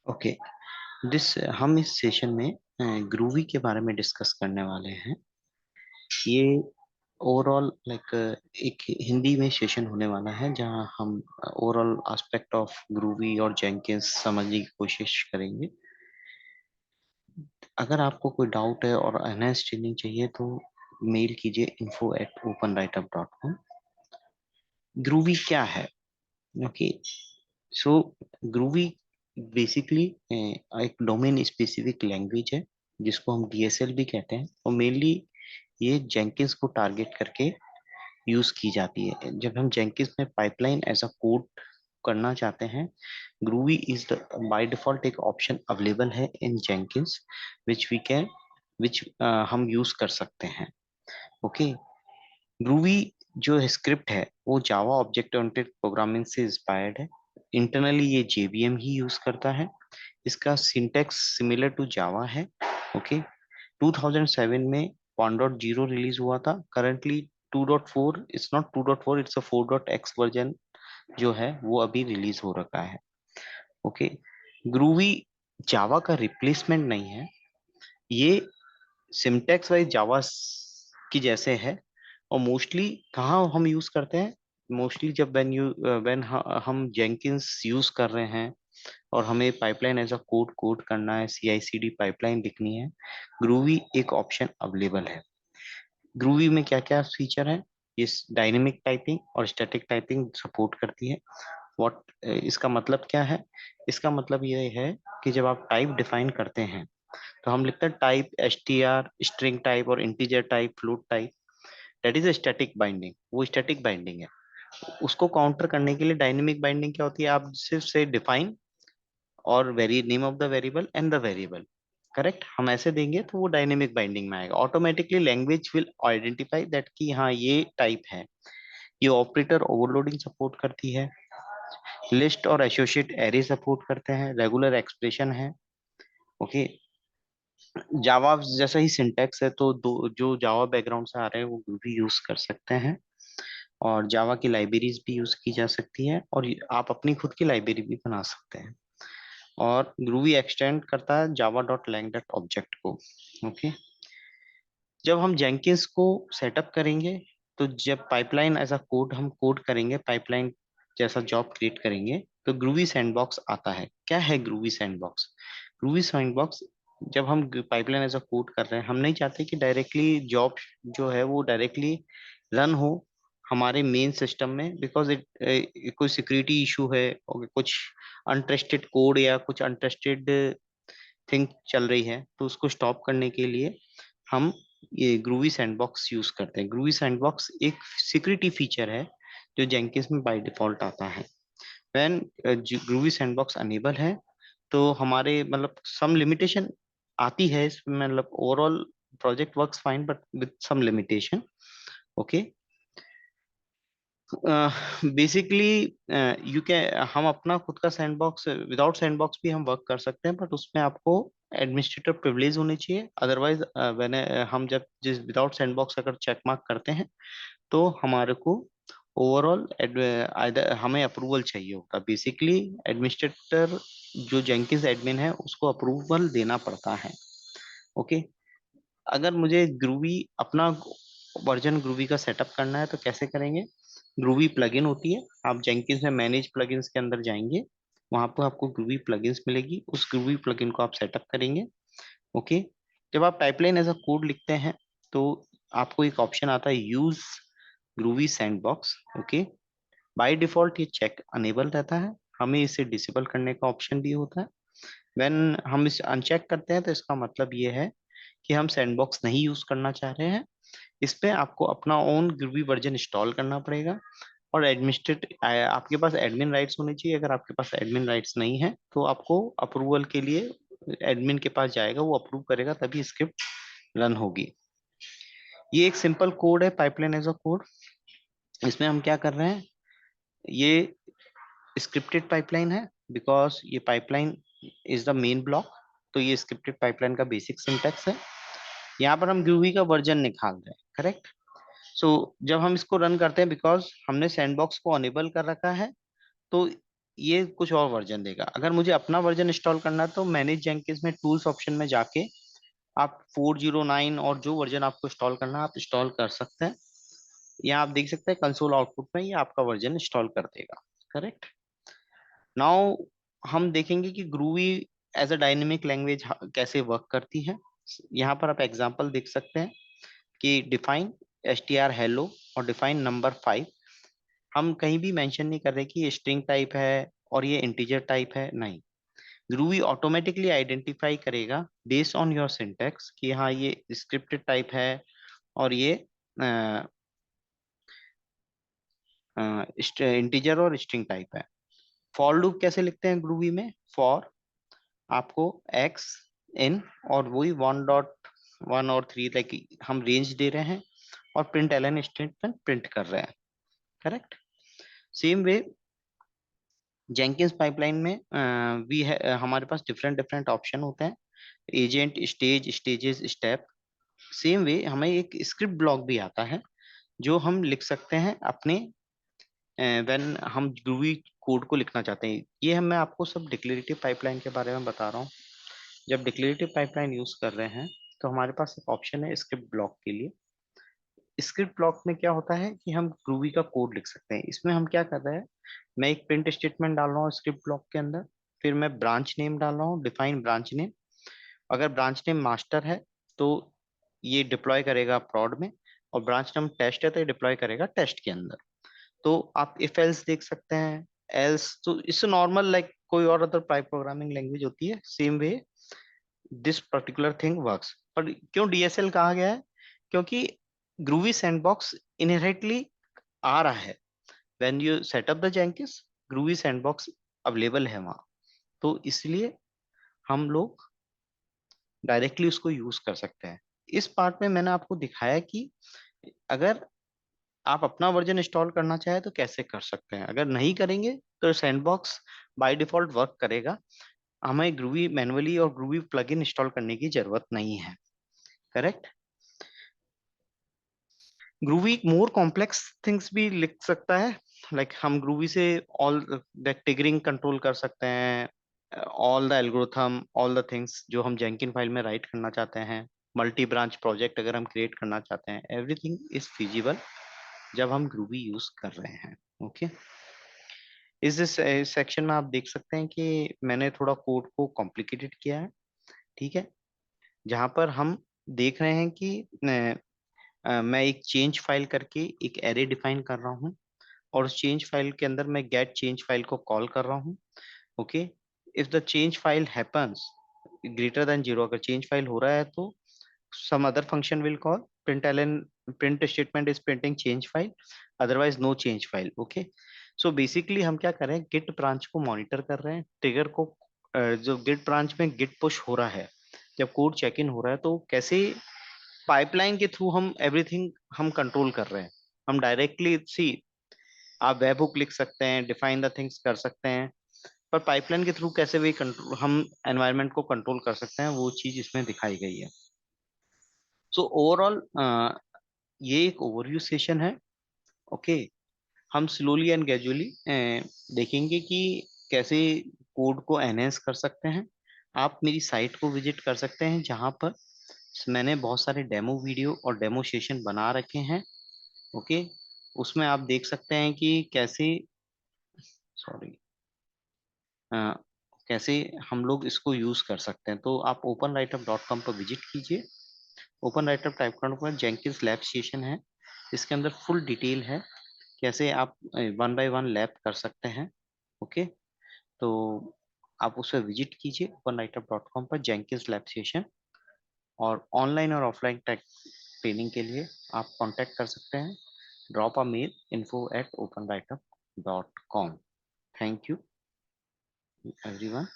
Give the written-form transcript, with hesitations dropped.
Okay. This हम इस session में ग्रूवी के बारे में डिस्कस करने वाले हैं। ये ओवरऑल लाइक एक हिंदी में सेशन होने वाला है जहां हम ओवरऑल एस्पेक्ट ऑफ ग्रूवी और जेंकिंस समझने की कोशिश करेंगे। अगर आपको कोई डाउट है और एनहांस ट्रेनिंग चाहिए तो मेल कीजिए info@openwritup.com। ग्रूवी क्या है? ओके, सो ग्रूवी बेसिकली एक डोमेन स्पेसिफिक लैंग्वेज है जिसको हम डीएसएल भी कहते हैं, और मेनली ये जेंकिंस को टारगेट करके यूज की जाती है। जब हम जेंकिंस में पाइपलाइन एज अ कोड करना चाहते हैं, ग्रूवी इज बाय डिफॉल्ट एक ऑप्शन अवेलेबल है in Jenkins which we can which हम यूज कर सकते हैं। ओके, ग्रूवी जो स्क्रिप्ट है वो जावा ऑब्जेक्ट ओरिएंटेड प्रोग्रामिंग से इंस्पायर्ड है। इंटरनली ये जेवीएम ही यूज करता है। इसका सिंटैक्स सिमिलर टू जावा है। ओके, 2007 में 1.0 रिलीज हुआ था। Currently 2.4, it's not 2.4, it's a 4.x version जो है वो अभी रिलीज हो रखा है। ओके, ग्रूवी जावा का रिप्लेसमेंट नहीं है। ये सिंटैक्स वाइज जावा की जैसे है। और मोस्टली कहाँ हम यूज करते हैं? मोस्टली जब व्हेन हम जेंकिंस यूज कर रहे हैं और हमें pipeline as a code code करना है, सीआईसीडी पाइपलाइन लिखनी है, ग्रूवी एक ऑप्शन अवेलेबल है। ग्रूवी में क्या क्या फीचर है? ये डायनेमिक टाइपिंग और स्टैटिक टाइपिंग सपोर्ट करती है। व्हाट इसका मतलब क्या है? इसका मतलब ये है कि जब आप टाइप डिफाइन करते हैं तो हम लिखते हैं टाइप एसटीआर, स्ट्रिंग टाइप और integer type, float type. That is a static binding, वो स्टैटिक बाइंडिंग है। उसको काउंटर करने के लिए डायनेमिक बाइंडिंग क्या होती है? आप सिर्फ से डिफाइन और very name of the variable and the variable, correct, हम ऐसे देंगे तो वो डायनेमिक बाइंडिंग में आएगा। Automatically language will identify that कि हाँ ये टाइप है। ये ऑपरेटर ओवरलोडिंग सपोर्ट करती है। लिस्ट और एसोसिएट एरे सपोर्ट करते हैं। रेगुलर एक्सप्रेशन है। ओके, जावा जैसा ही सिंटैक्स है तो दो जो जावा बैकग्राउंड से आ रहे हैं वो भी यूज कर सकते हैं। और जावा की लाइब्रेरीज भी यूज की जा सकती है, और आप अपनी खुद की लाइब्रेरी भी बना सकते हैं। और ग्रूवी एक्सटेंड करता है Java dot lang dot object को। ओके, जब हम जेंकिंस को सेटअप करेंगे तो जब पाइपलाइन एज अ कोड हम कोड करेंगे, पाइपलाइन जैसा जॉब क्रिएट करेंगे, तो ग्रूवी सैंडबॉक्स आता है। क्या है ग्रूवी सैंडबॉक्स? ग्रूवी सैंडबॉक्स, जब हम पाइपलाइन एज अ कोड कर रहे हैं, हम नहीं चाहते कि डायरेक्टली जॉब जो है वो डायरेक्टली रन हो हमारे मेन सिस्टम में, बिकॉज इट कोई सिक्योरिटी इशू है और कुछ अनट्रस्टेड कोड या कुछ अनट्रस्टेड थिंग चल रही है, तो उसको स्टॉप करने के लिए हम ये ग्रूवी सैंडबॉक्स यूज करते हैं। ग्रूवी सैंडबॉक्स एक सिक्योरिटी फीचर है जो जेंकिंस में बाय डिफॉल्ट आता है। व्हेन ग्रूवी सैंडबॉक्स अनेबल है तो हमारे मतलब सम लिमिटेशन आती है इसमें, मतलब overall project works fine but with some limitation. Okay, basically you can हम अपना खुद का सैंडबॉक्स, विदाउट सैंडबॉक्स भी हम वर्क कर सकते हैं, बट उसमें आपको एडमिनिस्ट्रेटर प्रिविलेज होने चाहिए। अदरवाइज मैंने हम जब जिस विदाउट सैंडबॉक्स अगर चेक मार्क करते हैं तो हमारे को ओवरऑल हमें अप्रूवल चाहिए होता। बेसिकली एडमिनिस्ट्रेटर जो जेंकिंस एडमिन है उसको अप्रूवल देना पड़ता है। ओके, अगर मुझे ग्रूवी अपना वर्जन ग्रूवी का सेटअप करना है तो कैसे करेंगे? ग्रूवी प्लगइन होती है, आप जेंकिंस में मैनेज प्लगइन्स के अंदर जाएंगे, वहां पर आपको ग्रूवी प्लगइन्स मिलेगी, उस ग्रूवी प्लगइन को आप सेटअप करेंगे। ओके, जब आप पाइपलाइन एज अ कोड लिखते हैं तो आपको एक ऑप्शन आता है use groovy sandbox. Okay, by default ये चेक अनेबल रहता है, हमें इसे डिसेबल करने का ऑप्शन भी होता है। व्हेन हम इसे अनचेक करते हैं तो इसका मतलब ये है कि हम सैंडबॉक्स नहीं यूज करना चाह रहे हैं। इस पे आपको अपना ओन ग्रूवी वर्जन इंस्टॉल करना पड़ेगा, और एडमिनिस्ट्रेट आपके पास एडमिन राइट्स होने चाहिए। अगर आपके पास एडमिन राइट्स नहीं है तो आपको अप्रूवल के लिए एडमिन के पास जाएगा, वो अप्रूव करेगा तभी स्क्रिप्ट रन होगी। ये एक सिंपल कोड है, पाइपलाइन एज अ कोड। इसमें हम क्या कर रहे हैं? ये स्क्रिप्टेड पाइपलाइन है, बिकॉज ये pipeline is the main block. तो ये स्क्रिप्टेड पाइपलाइन का बेसिक सिंटैक्स है। यहाँ पर हम ग्रूवी का वर्जन निकाल रहे हैं, करेक्ट। सो जब हम इसको रन करते हैं, बिकॉज हमने सैंडबॉक्स को अनेबल कर रखा है, तो ये कुछ और वर्जन देगा। अगर मुझे अपना वर्जन इंस्टॉल करना है तो मैनेज जेंकिंस में टूल्स ऑप्शन में जाके आप 409 और जो वर्जन आपको इंस्टॉल करना है आप इंस्टॉल कर सकते हैं। यहाँ आप देख सकते हैं कंसोल आउटपुट में ये आपका वर्जन इंस्टॉल कर देगा। करेक्ट। नाउ हम देखेंगे कि groovy as a dynamic language कैसे वर्क करती है। यहाँ पर आप एग्जांपल देख सकते हैं कि डिफाइन str हेलो और डिफाइन नंबर 5। हम कहीं भी मेंशन नहीं कर रहे कि ये स्ट्रिंग टाइप है और ये इंटीजर टाइप है, नहीं। ग्रूवी ऑटोमेटिकली आइडेंटिफाई करेगा बेस्ड ऑन योर सिंटैक्स कि हाँ ये स्क्रिप्टेड टाइप है और ये इंटीजर और स्ट्रिंग टाइप है। फॉर लूप कैसे लिखते हैं ग्रूवी में? फॉर आपको एक्स इन और वही 1.1 और 3 लाइक हम रेंज दे रहे हैं और प्रिंट एलन स्टेटमेंट प्रिंट कर रहे हैं। Correct. Same way Jenkins pipeline में भी है, हमारे पास डिफरेंट डिफरेंट ऑप्शन होते हैं, agent, stage, stages, step. Same way हमें एक स्क्रिप्ट ब्लॉक भी आता है जो हम लिख सकते हैं अपने व्हेन हम ग्रूवी कोड को लिखना चाहते हैं। ये हम मैं आपको सब डिक्लेरेटिव पाइपलाइन के बारे में बता रहा हूँ। जब डिक्लेरेटिव पाइपलाइन यूज कर रहे हैं तो हमारे पास एक ऑप्शन है स्क्रिप्ट ब्लॉक के लिए। स्क्रिप्ट ब्लॉक में क्या होता है कि हम ग्रूवी का कोड लिख सकते हैं। इसमें हम क्या कर रहे हैं, मैं एक प्रिंट स्टेटमेंट डाल रहा हूँ स्क्रिप्ट ब्लॉक के अंदर, फिर मैं ब्रांच नेम डाल रहा हूँ, डिफाइन ब्रांच नेम। अगर ब्रांच नेम मास्टर है तो ये डिप्लॉय करेगा prod में, और ब्रांच नेम टेस्ट है तो ये डिप्लॉय करेगा टेस्ट के अंदर। तो आप इफ एल्स देख सकते हैं, एल्स तो इससे नॉर्मल लाइक कोई और अदर पाइप प्रोग्रामिंग लैंग्वेज होती है, same way this particular thing works. पर क्यों डीएसएल कहा गया है? क्योंकि ग्रूवी सैंडबॉक्स इनहेरेंटली आ रहा है। When you set up the Jenkins, groovy sandbox available है वहां, तो इसलिए हम लोग डायरेक्टली उसको यूज कर सकते हैं। इस पार्ट में मैंने आपको दिखाया कि अगर आप अपना वर्जन इंस्टॉल करना चाहे तो कैसे कर सकते हैं। अगर नहीं करेंगे तो सैंडबॉक्स बाय डिफॉल्ट वर्क करेगा, हमें ग्रूवी मैनुअली और ग्रूवी प्लगइन इंस्टॉल करने की जरूरत नहीं है। Correct. Groovy more complex things भी लिख सकता है, लाइक हम ग्रूवी से ऑल द टिगरिंग कंट्रोल कर सकते हैं, all the algorithm, all the things जो हम जेंकिन फाइल में राइट करना चाहते हैं। मल्टी ब्रांच प्रोजेक्ट अगर हम क्रिएट करना चाहते हैं, एवरीथिंग इज फिजिबल जब हम ग्रूवी यूज कर रहे हैं। ओके। इस सेक्शन में आप देख सकते हैं कि मैंने थोड़ा कोड को कॉम्प्लिकेटेड किया है। ठीक है। जहां पर हम देख रहे हैं कि मैं एक चेंज फाइल करके एक एरे डिफाइन कर रहा हूँ, और उस चेंज फाइल के अंदर मैं गेट चेंज फाइल को कॉल कर रहा हूँ। Okay. If the change file happens greater than 0, अगर चेंज फाइल हो रहा है तो some other function will call println, print statement is printing change file, otherwise no change file. Okay, so basically हम क्या कर रहे हैं, git branch को मॉनिटर कर रहे हैं, ट्रिगर को जो git branch में git push हो रहा है, जब कोड चेक इन हो रहा है तो कैसे पाइपलाइन के थ्रू हम एवरीथिंग हम कंट्रोल कर रहे हैं। हम डायरेक्टली सी आप वेब हुक लिख सकते हैं, डिफाइन द थिंग्स कर सकते हैं, पर पाइपलाइन के थ्रू कैसे भी कंट्रोल हम एनवायरनमेंट को कंट्रोल कर सकते हैं, वो चीज इसमें दिखाई गई है। सो ओवरऑल ये एक ओवरव्यू सेशन है। ओके। हम स्लोली एंड ग्रेजुअली देखेंगे कि कैसे कोड को एनहेंस कर सकते हैं। आप मेरी साइट को विजिट कर सकते हैं जहां पर मैंने बहुत सारे डेमो वीडियो और डेमो सेशन बना रखे हैं। ओके। उसमें आप देख सकते हैं कि कैसे, सॉरी, कैसे हम लोग इसको यूज कर सकते हैं। तो आप openwriteUp.com पर विजिट कीजिए। ओपन राइटअप टाइप करने के बाद जेंकिंस लैब सेशन है, इसके अंदर फुल डिटेल है कैसे आप वन बाय वन लैब कर सकते हैं। ओके। तो आप उसे विजिट कीजिए openwriteUp.com पर जेंकिंस लैब सेशन, और ऑनलाइन और ऑफलाइन टेक ट्रेनिंग के लिए आप कांटेक्ट कर सकते हैं। Drop a mail info@openwriteUp.com। Thank you everyone.